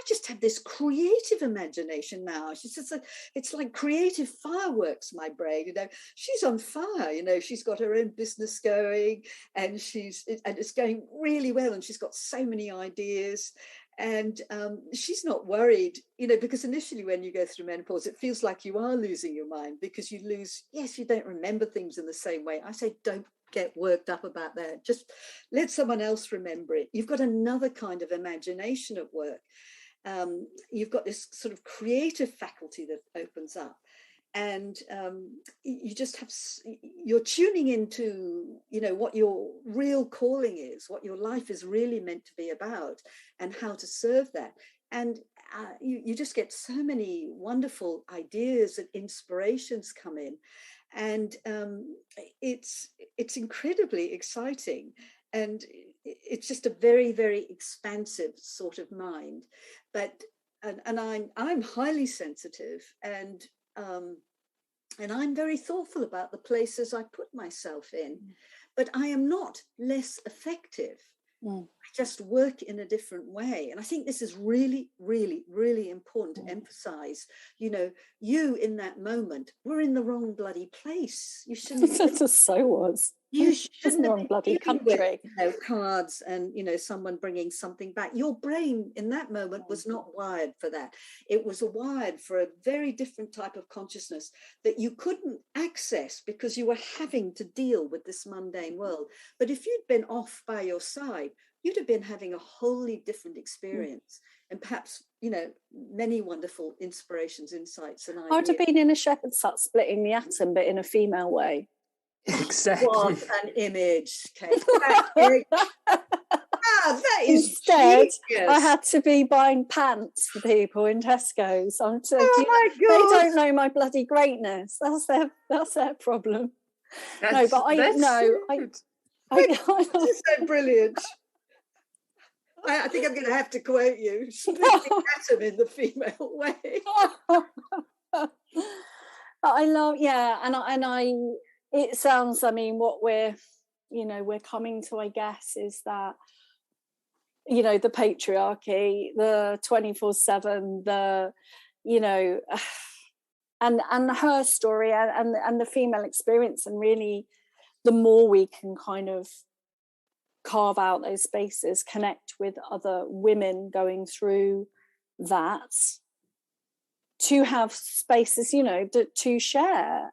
Speaker 5: just have this creative imagination now. She says, it's like creative fireworks, my brain. She's on fire. She's got her own business going, and it's going really well, and she's got so many ideas. And she's not worried, because initially when you go through menopause, it feels like you are losing your mind because you don't remember things in the same way. I say, don't get worked up about that. Just let someone else remember it. You've got another kind of imagination at work. You've got this sort of creative faculty that opens up. And you're tuning into, what your real calling is, what your life is really meant to be about, and how to serve that. And you just get so many wonderful ideas and inspirations come in. And it's incredibly exciting. And it's just a very, very expansive sort of mind. And I'm highly sensitive, and I'm very thoughtful about the places I put myself in, but I am not less effective. I just work in a different way. And I think this is really, really, really important to emphasize. You in that moment were in the wrong bloody place. You shouldn't.
Speaker 3: So was.
Speaker 5: You shouldn't
Speaker 3: the wrong bloody country.
Speaker 5: With, cards and someone bringing something back. Your brain in that moment was not wired for that. It was wired for a very different type of consciousness that you couldn't access because you were having to deal with this mundane world. But if you'd been off by your side, you'd have been having a wholly different experience, and perhaps many wonderful inspirations, insights, and ideas.
Speaker 3: I'd have been in a shepherd's hut splitting the atom, but in a female way.
Speaker 4: Exactly.
Speaker 5: What an image, Kate. That is
Speaker 3: Instead,
Speaker 5: genius.
Speaker 3: I had to be buying pants for people in Tesco's.
Speaker 5: My God.
Speaker 3: They don't know my bloody greatness. That's their problem.
Speaker 4: This is
Speaker 3: so
Speaker 5: brilliant. I think I'm going to have to quote you. Split the atom in the female way.
Speaker 3: I love, it sounds, what we're coming to, I guess, is that, the patriarchy, the 24/7, and her story and the female experience, and really the more we can kind of carve out those spaces, connect with other women going through that, to have spaces, to share,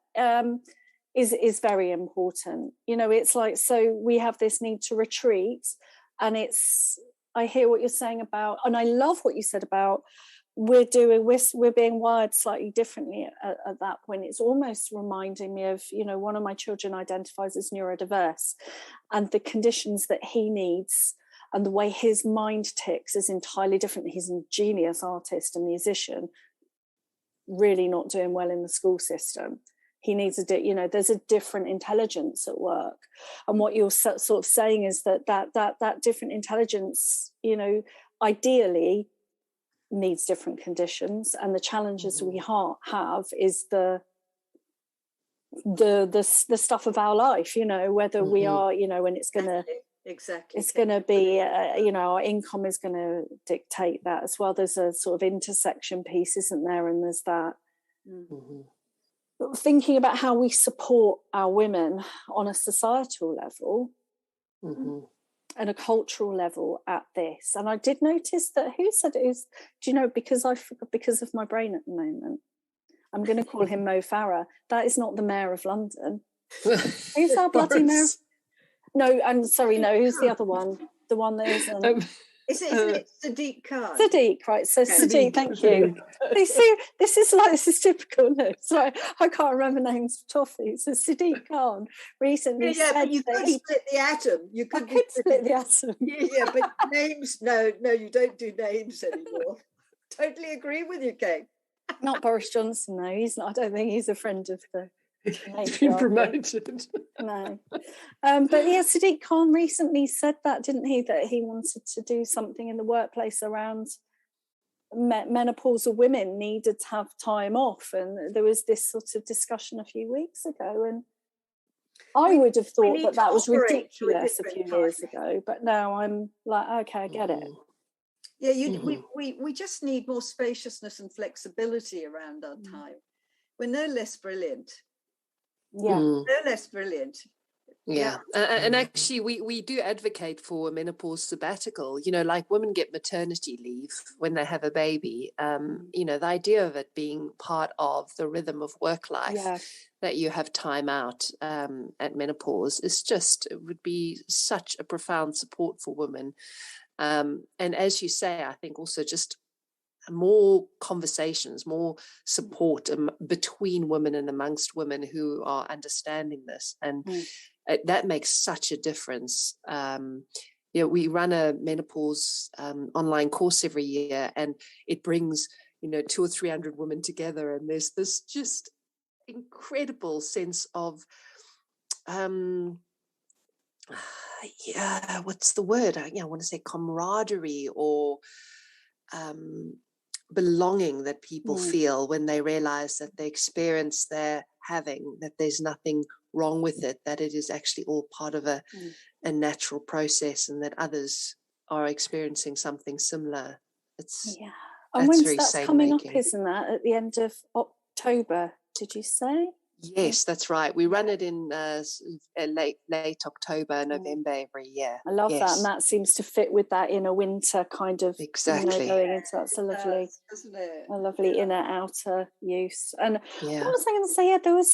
Speaker 3: is very important. It's like, so we have this need to retreat, and I hear what you're saying about, and I love what you said about we're being wired slightly differently at that point. It's almost reminding me of, one of my children identifies as neurodiverse, and the conditions that he needs and the way his mind ticks is entirely different. He's a genius artist and musician, really not doing well in the school system. He needs there's a different intelligence at work. And what you're sort of saying is that different intelligence, ideally needs different conditions. And the challenges we have is the stuff of our life, whether we are, when it's going to,
Speaker 5: exactly,
Speaker 3: it's going to be, our income is going to dictate that as well. There's a sort of intersection piece, isn't there? And there's that. Thinking about how we support our women on a societal level, and a cultural level at this. And I did notice that, who said it was, do you know, because of my brain at the moment, I'm going to call him Mo Farah. That is not the Mayor of London. Who's our bloody Mayor? No, I'm sorry, no, who's the other one? The one that isn't.
Speaker 5: Isn't it Sadiq Khan?
Speaker 3: Sadiq, right. So Sadiq, thank you. You see, this is typical. No, it's like, I can't remember names for toffee. So Sadiq Khan recently said
Speaker 5: but you could split the atom. You could
Speaker 3: split the atom.
Speaker 5: Yeah, but names, no, you don't do names anymore. Totally agree with you, Kate.
Speaker 3: Not Boris Johnson, though. He's not. I don't think he's a friend of the.
Speaker 4: He's been promoted.
Speaker 3: No, but yeah, Sadiq Khan recently said that, didn't he? That he wanted to do something in the workplace around menopausal women needed to have time off, and there was this sort of discussion a few weeks ago, and I would have thought that was ridiculous a few years ago, but now I'm like, okay, I get it.
Speaker 5: Yeah, we just need more spaciousness and flexibility around our time. We're no less brilliant.
Speaker 3: Yeah,
Speaker 5: no less brilliant.
Speaker 4: Yeah. And actually we do advocate for a menopause sabbatical. You know, like women get maternity leave when they have a baby. You know, the idea of it being part of the rhythm of work life, that you have time out at menopause it would be such a profound support for women. And as you say, I think also just more conversations, more support between women and amongst women who are understanding this, and that makes such a difference. You know, we run a menopause online course every year, and it brings 200 or 300 women together, and there's this just incredible sense of what's the word? I want to say camaraderie or belonging that people feel when they realize that the experience they're having, that there's nothing wrong with it, that it is actually all part of a natural process, and that others are experiencing something similar.
Speaker 3: And when's that's coming up, isn't that at the end of October, did you say?
Speaker 4: Yes, that's right. We run it in late October, November every year.
Speaker 3: I love that, and that seems to fit with that inner winter kind of going into. That's a lovely,
Speaker 5: isn't it?
Speaker 3: A lovely inner outer use. And what was I going to say? Yeah, there was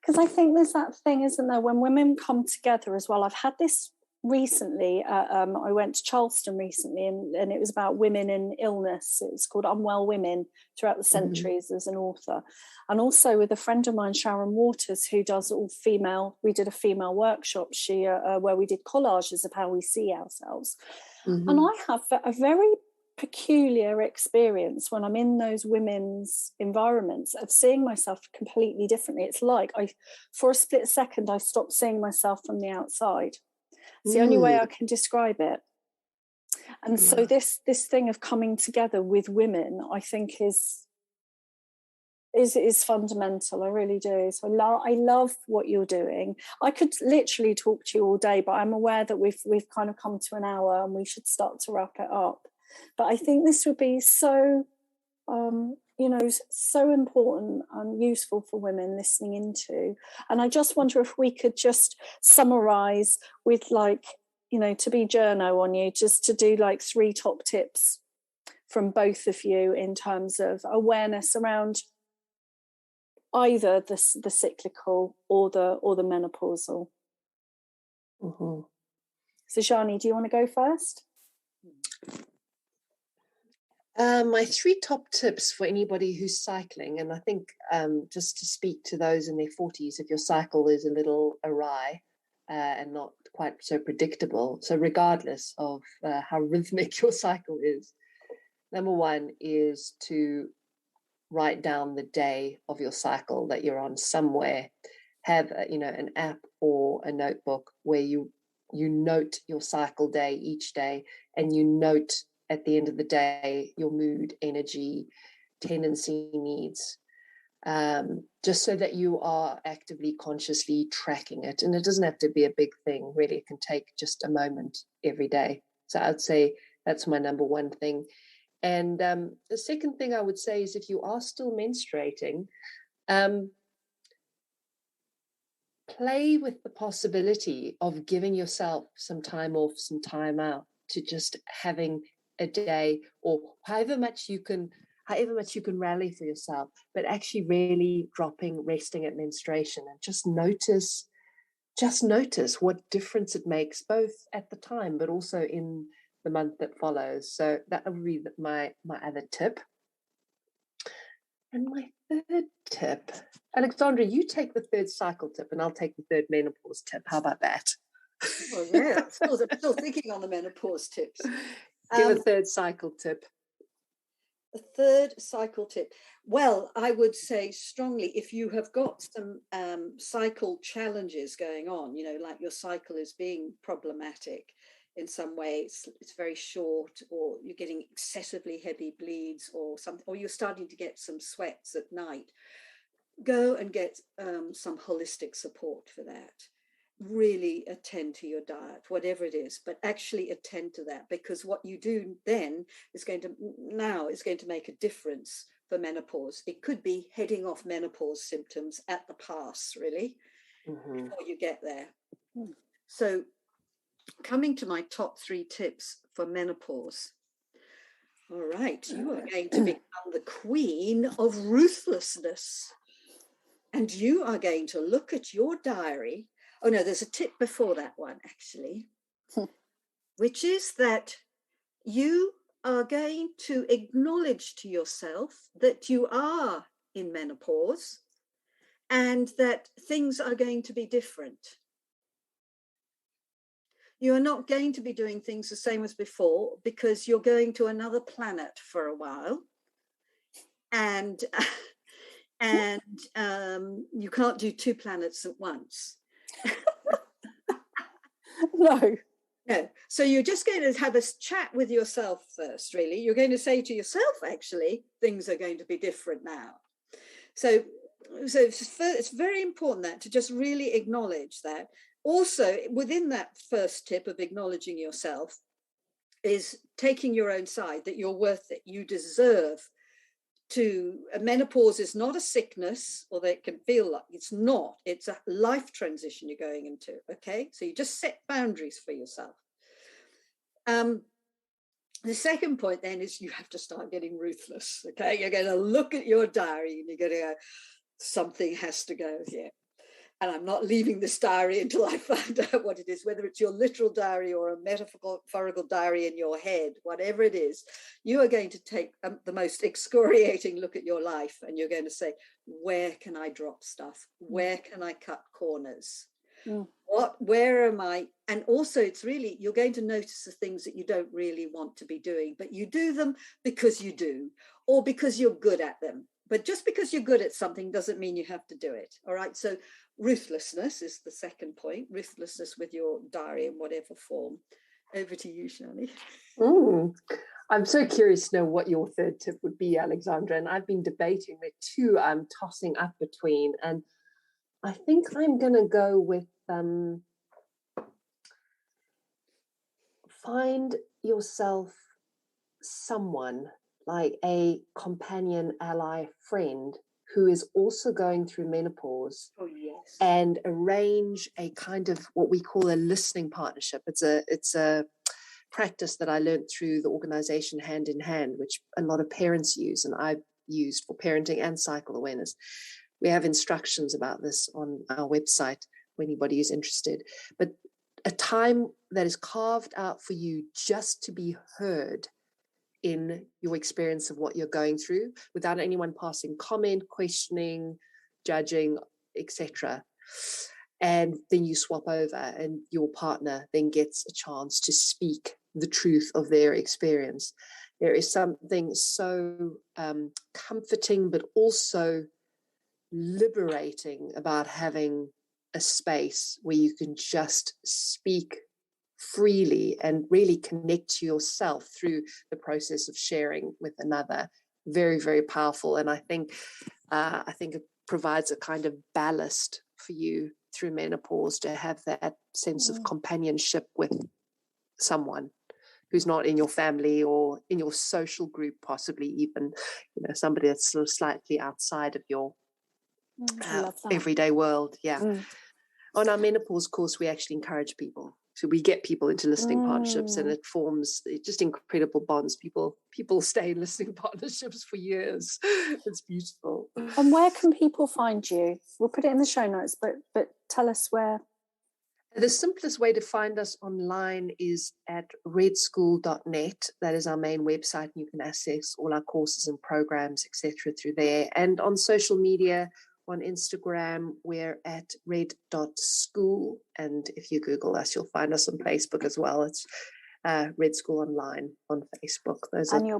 Speaker 3: because I think there's that thing, isn't there, when women come together as well. I've had this recently. I went to Charleston recently, and it was about women in illness. It's called Unwell Women Throughout the Centuries as an author. And also with a friend of mine, Sharon Waters, who does all female. We did a female workshop where we did collages of how we see ourselves. And I have a very peculiar experience when I'm in those women's environments of seeing myself completely differently. It's like for a split second, I stopped seeing myself from the outside. It's the only way I can describe it. And so this thing of coming together with women, I think is fundamental. I really do. So I love what you're doing. I could literally talk to you all day, but I'm aware that we've kind of come to an hour and we should start to wrap it up. But I think this would be so so important and useful for women listening into. And I just wonder if we could just summarize with to be journo on you, just to do 3 top tips from both of you in terms of awareness around either the cyclical or the menopausal. So Sjanie, do you want to go first?
Speaker 4: My 3 top tips for anybody who's cycling, and I think just to speak to those in their 40s, if your cycle is a little awry and not quite so predictable, so regardless of how rhythmic your cycle is, number 1 is to write down the day of your cycle that you're on somewhere. Have an app or a notebook where you note your cycle day each day, and you note at the end of the day your mood, energy, tendency, needs, just so that you are actively, consciously tracking it. And it doesn't have to be a big thing, really. It can take just a moment every day. So I'd say that's my number 1 thing. And the second thing I would say is, if you are still menstruating, play with the possibility of giving yourself some time off, some time out, to just having a day, or however much you can rally for yourself, but actually really resting at menstruation, and just notice what difference it makes, both at the time but also in the month that follows. So that would be my other tip. And my third tip, Alexandra, you take the third cycle tip and I'll take the third menopause tip. How about that?
Speaker 5: Oh, yeah, I'm still thinking on the menopause tips.
Speaker 4: Give a third cycle tip.
Speaker 5: A third cycle tip. Well, I would say strongly, if you have got some cycle challenges going on, like your cycle is being problematic in some way, it's very short, or you're getting excessively heavy bleeds or something, or you're starting to get some sweats at night, go and get some holistic support for that. Really attend to your diet, whatever it is, but actually attend to that, because what you do then is going to make a difference for menopause. It could be heading off menopause symptoms at the pass, really, before you get there. So coming to my top 3 tips for menopause. All right, you are going to become the queen of ruthlessness, and you are going to look at your diary. Oh, no, there's a tip before that one, actually, which is that you are going to acknowledge to yourself that you are in menopause and that things are going to be different. You are not going to be doing things the same as before, because you're going to another planet for a while. And you can't do 2 planets at once.
Speaker 3: No.
Speaker 5: So you're just going to have a chat with yourself first, really. You're going to say to yourself, actually, things are going to be different now. So it's very important that to just really acknowledge that. Also, within that first tip of acknowledging yourself is taking your own side, that you're worth it. You deserve to. Menopause is not a sickness, although it can feel like it's not. It's a life transition you're going into. Okay, so you just set boundaries for yourself. The second point then is you have to start getting ruthless. Okay, you're going to look at your diary and you're going to go, something has to go here. And I'm not leaving this diary until I find out what it is, whether it's your literal diary or a metaphorical diary in your head, whatever it is. You are going to take the most excoriating look at your life, and you're going to say, where can I drop stuff? Where can I cut corners? Where am I? And also, it's really, you're going to notice the things that you don't really want to be doing, but you do them because you do, or because you're good at them. But just because you're good at something doesn't mean you have to do it. All right. So ruthlessness is the second point. Ruthlessness with your diary in whatever form. Over to you, Sjanie.
Speaker 4: I'm so curious to know what your third tip would be, Alexandra. And I've been debating the two I'm tossing up between. And I think I'm going to go with find yourself someone, like a companion, ally, friend who is also going through menopause.
Speaker 5: Oh, yes.
Speaker 4: And arrange a kind of what we call a listening partnership. It's a practice that I learned through the organization Hand in Hand, which a lot of parents use, and I've used for parenting and cycle awareness. We have instructions about this on our website for anybody who's interested. But a time that is carved out for you just to be heard in your experience of what you're going through, without anyone passing comment, questioning, judging, etc. And then you swap over, and your partner then gets a chance to speak the truth of their experience. There is something so comforting, but also liberating about having a space where you can just speak freely and really connect to yourself through the process of sharing with another. Very, very powerful. And I think it provides a kind of ballast for you through menopause, to have that sense of companionship with someone who's not in your family or in your social group, possibly even, somebody that's sort of slightly outside of your everyday world. On our menopause course, we actually encourage people. So we get people into listening partnerships, and it forms just incredible bonds. People stay in listening partnerships for years. It's beautiful.
Speaker 3: And where can people find you? We'll put it in the show notes, but tell us where.
Speaker 4: The simplest way to find us online is at redschool.net. That is our main website, and you can access all our courses and programs, etc., through there. And on social media, on Instagram, we're at red.school. And if you Google us, you'll find us on Facebook as well. It's Red School Online on Facebook. Those
Speaker 3: and
Speaker 4: are...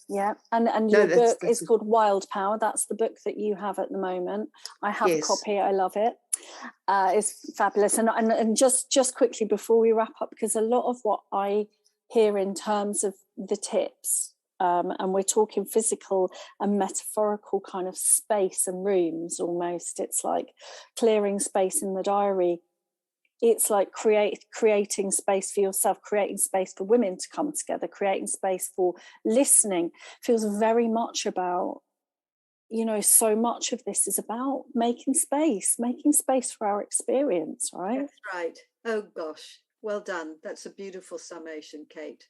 Speaker 3: Yeah. And your book is called Wild Power. That's the book that you have at the moment. I have a copy. I love it. It's fabulous. And just quickly before we wrap up, because a lot of what I hear in terms of the tips, and we're talking physical and metaphorical kind of space and rooms almost. It's like clearing space in the diary. It's like creating space for yourself, creating space for women to come together, creating space for listening. Feels very much about, so much of this is about making space for our experience, right?
Speaker 5: That's right. Oh gosh, well done. That's a beautiful summation, Kate.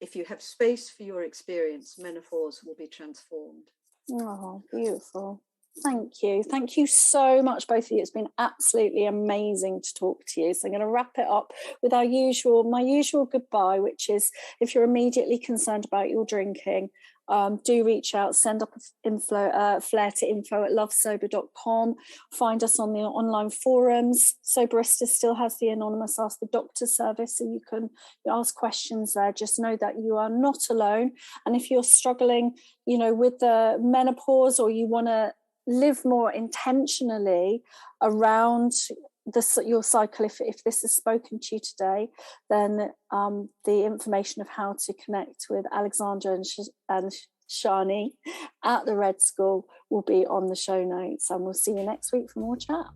Speaker 5: If you have space for your experience, menopause will be transformed.
Speaker 3: Oh, beautiful. Thank you so much, both of you. It's been absolutely amazing to talk to you. So I'm going to wrap it up with my usual goodbye, which is, if you're immediately concerned about your drinking, do reach out, send up a flare to info@lovesober.com. Find us on the online forums. Soberista still has the anonymous Ask the Doctor service, so you can ask questions there. Just know that you are not alone. And if you're struggling, with the menopause, or you want to live more intentionally around your cycle, if this has spoken to you today, then the information of how to connect with Alexandra and Sjanie at the Red School will be on the show notes, and we'll see you next week for more chat.